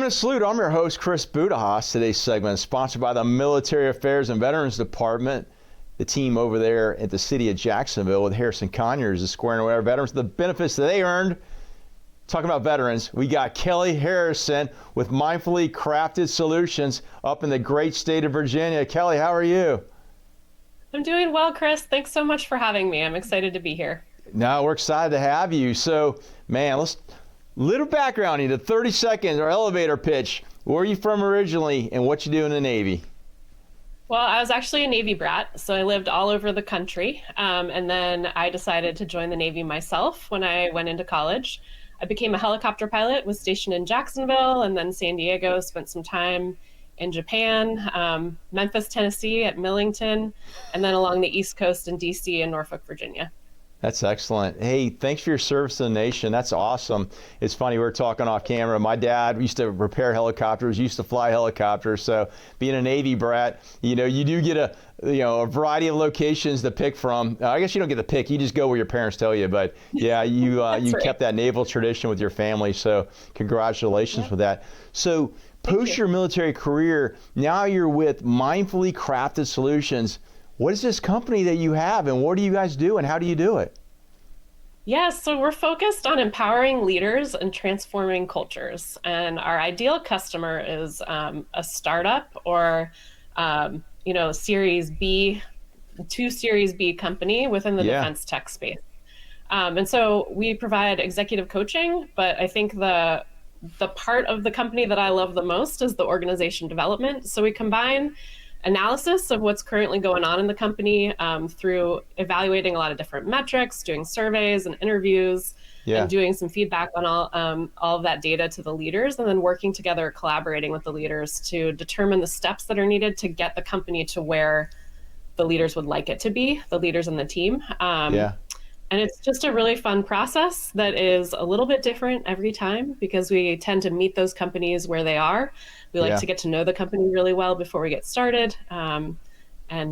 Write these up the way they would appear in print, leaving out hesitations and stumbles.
and salute. I'm your host, Chris Budihas. Today's segment is sponsored by the Military Affairs and Veterans Department. The team over there at the city of Jacksonville with Harrison Conyers is squaring away our veterans, the benefits that they earned. Talking about veterans, we got Kelly Harrison with Mindfully Crafted Solutions up in the great state of Virginia. Kelly, how are you? I'm doing well, Chris. Thanks so much for having me. I'm excited to be here. No, we're excited to have you. So, man, little background into 30 seconds or elevator pitch. Where are you from originally and what you do in the Navy? Well, I was actually a Navy brat, so I lived all over the country. And then I decided to join the Navy myself when I went into college. I became a helicopter pilot, was stationed in Jacksonville and then San Diego, spent some time in Japan, Memphis, Tennessee at Millington, and then along the East Coast in DC and Norfolk, Virginia. That's excellent. Hey, thanks for your service to the nation. That's awesome. It's funny, we were talking off camera. My dad used to repair helicopters, used to fly helicopters. So being a Navy brat, you do get a variety of locations to pick from. I guess you don't get to pick, you just go where your parents tell you. But yeah, you right. Kept that naval tradition with your family. So congratulations with that. So post your military career, now you're with Mindfully Crafted Solutions. What is this company that you have and what do you guys do and how do you do it? Yeah, so we're focused on empowering leaders and transforming cultures. And our ideal customer is a startup or, Series B, Series B company within the defense tech space. And so we provide executive coaching, but I think the part of the company that I love the most is the organization development. So we combine analysis of what's currently going on in the company through evaluating a lot of different metrics, doing surveys and interviews, and doing some feedback on all of that data to the leaders, and then working together, collaborating with the leaders to determine the steps that are needed to get the company to where the leaders would like it to be, the leaders and the team. And it's just a really fun process that is a little bit different every time because we tend to meet those companies where they are. We like to get to know the company really well before we get started and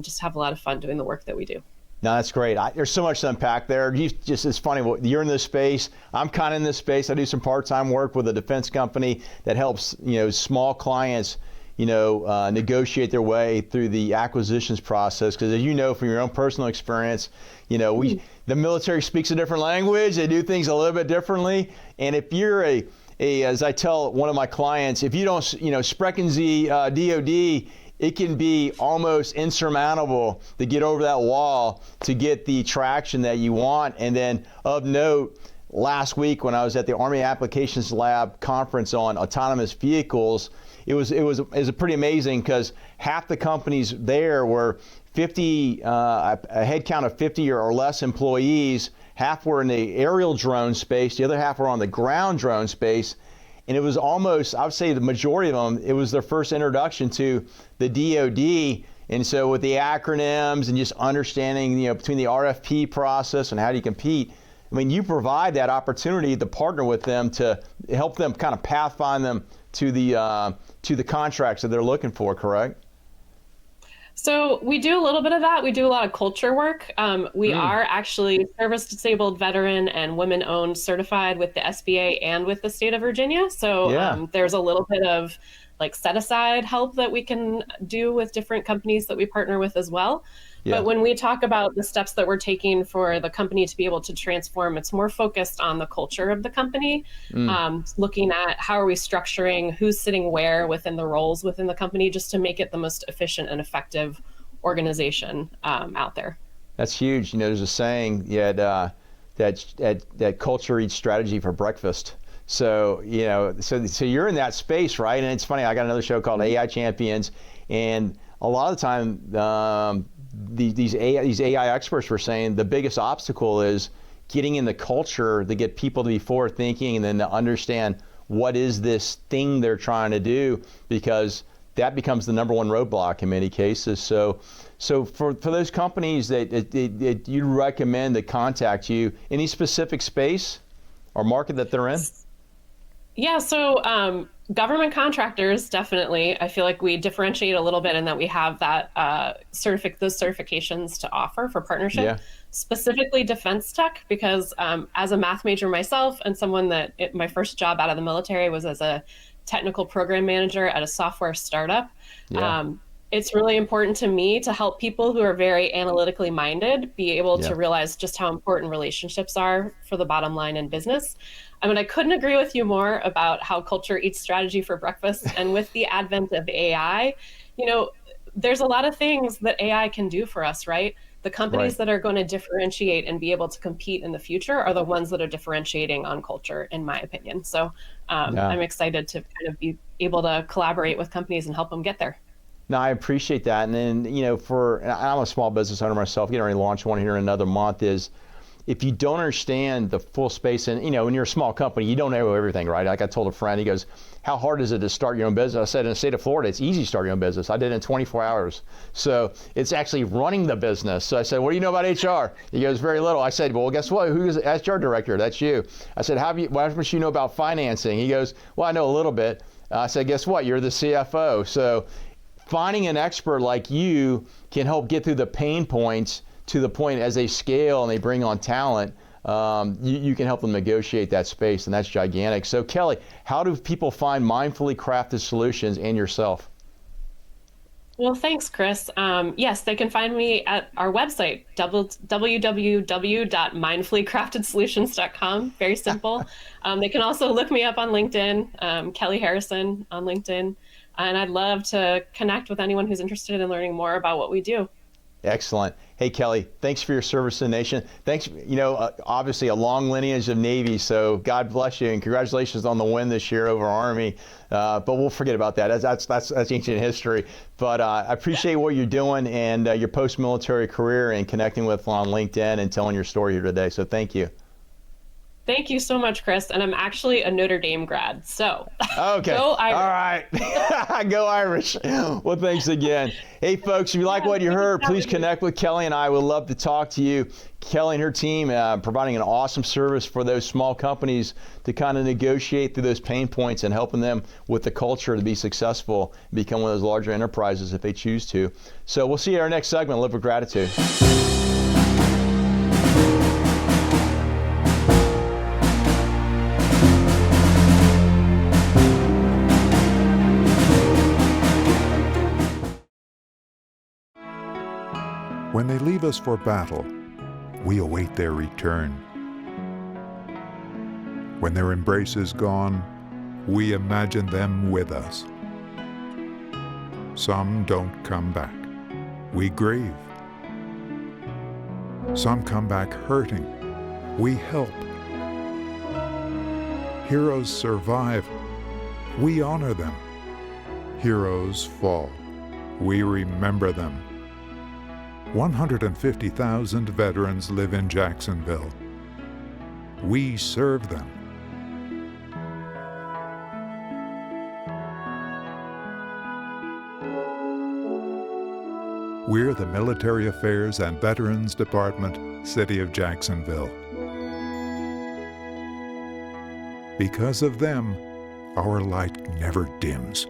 just have a lot of fun doing the work that we do. No, that's great. There's so much to unpack there. It's funny, you're in this space. I'm kind of in this space. I do some part-time work with a defense company that helps, small clients, negotiate their way through the acquisitions process. Because as you know from your own personal experience, the military speaks a different language. They do things a little bit differently. And if you're as I tell one of my clients, if you don't, sprechen Sie DOD, it can be almost insurmountable to get over that wall to get the traction that you want. And then of note, last week when I was at the Army Applications Lab conference on autonomous vehicles, it was pretty amazing because half the companies there were 50, a head count of 50 or less employees. Half were in the aerial drone space, the other half were on the ground drone space. And it was almost, I would say the majority of them, it was their first introduction to the DoD. And so with the acronyms and just understanding, between the RFP process and how do you compete, I mean, you provide that opportunity to partner with them to help them kind of pathfind them to the contracts that they're looking for, correct? So we do a little bit of that. We do a lot of culture work. We are actually service-disabled, veteran, and women-owned certified with the SBA and with the state of Virginia. So there's a little bit of set-aside help that we can do with different companies that we partner with as well. But when we talk about the steps that we're taking for the company to be able to transform, it's more focused on the culture of the company, looking at how are we structuring, who's sitting where within the roles within the company, just to make it the most efficient and effective organization out there. That's huge. There's a saying that culture eats strategy for breakfast. So, so you're in that space, right? And it's funny, I got another show called AI Champions, and a lot of the time, these AI experts were saying the biggest obstacle is getting in the culture to get people to be forward thinking and then to understand what is this thing they're trying to do, because that becomes the number one roadblock in many cases. So for those companies that you'd recommend to contact you, any specific space or market that they're in? Yeah, so government contractors, definitely. I feel like we differentiate a little bit in that we have that those certifications to offer for partnership, specifically defense tech, because as a math major myself and someone that my first job out of the military was as a technical program manager at a software startup. Yeah. It's really important to me to help people who are very analytically minded be able Yeah. to realize just how important relationships are for the bottom line in business. I mean, I couldn't agree with you more about how culture eats strategy for breakfast. And with the advent of AI, there's a lot of things that AI can do for us, right? The companies Right. that are going to differentiate and be able to compete in the future are the ones that are differentiating on culture, in my opinion. So Yeah. I'm excited to kind of be able to collaborate with companies and help them get there. No, I appreciate that. And then, and I'm a small business owner myself, getting ready to launch one here in another month, is if you don't understand the full space, and when you're a small company, you don't know everything, right? Like I told a friend, he goes, how hard is it to start your own business? I said, in the state of Florida, it's easy to start your own business. I did it in 24 hours. So it's actually running the business. So I said, what do you know about HR? He goes, very little. I said, well, guess what? Who's HR director? That's you. I said, how much you know about financing? He goes, well, I know a little bit. I said, guess what? You're the CFO. So finding an expert like you can help get through the pain points to the point as they scale and they bring on talent. You can help them negotiate that space, and that's gigantic. So Kelly, how do people find mindfully crafted solutions and yourself? Well, thanks, Chris. Yes, they can find me at our website, www.mindfullycraftedsolutions.com. Very simple. They can also look me up on LinkedIn, Kelly Harrison on LinkedIn. And I'd love to connect with anyone who's interested in learning more about what we do. Excellent. Hey, Kelly, thanks for your service to the nation. Thanks, obviously a long lineage of Navy, so God bless you, and congratulations on the win this year over Army. But we'll forget about that. That's ancient history. But I appreciate what you're doing and your post-military career and connecting with on LinkedIn and telling your story here today. So thank you. Thank you so much, Chris. And I'm actually a Notre Dame grad, so okay. Go Irish. All right. Go Irish. Well, thanks again. Hey, folks, if you like what you heard, please connect with Kelly and I. Would love to talk to you. Kelly and her team providing an awesome service for those small companies to kind of negotiate through those pain points and helping them with the culture to be successful and become one of those larger enterprises if they choose to. So we'll see you in our next segment, Live with Gratitude. When they leave us for battle, we await their return. When their embrace is gone, we imagine them with us. Some don't come back. We grieve. Some come back hurting. We help. Heroes survive. We honor them. Heroes fall. We remember them. 150,000 veterans live in Jacksonville. We serve them. We're the Military Affairs and Veterans Department, City of Jacksonville. Because of them, our light never dims.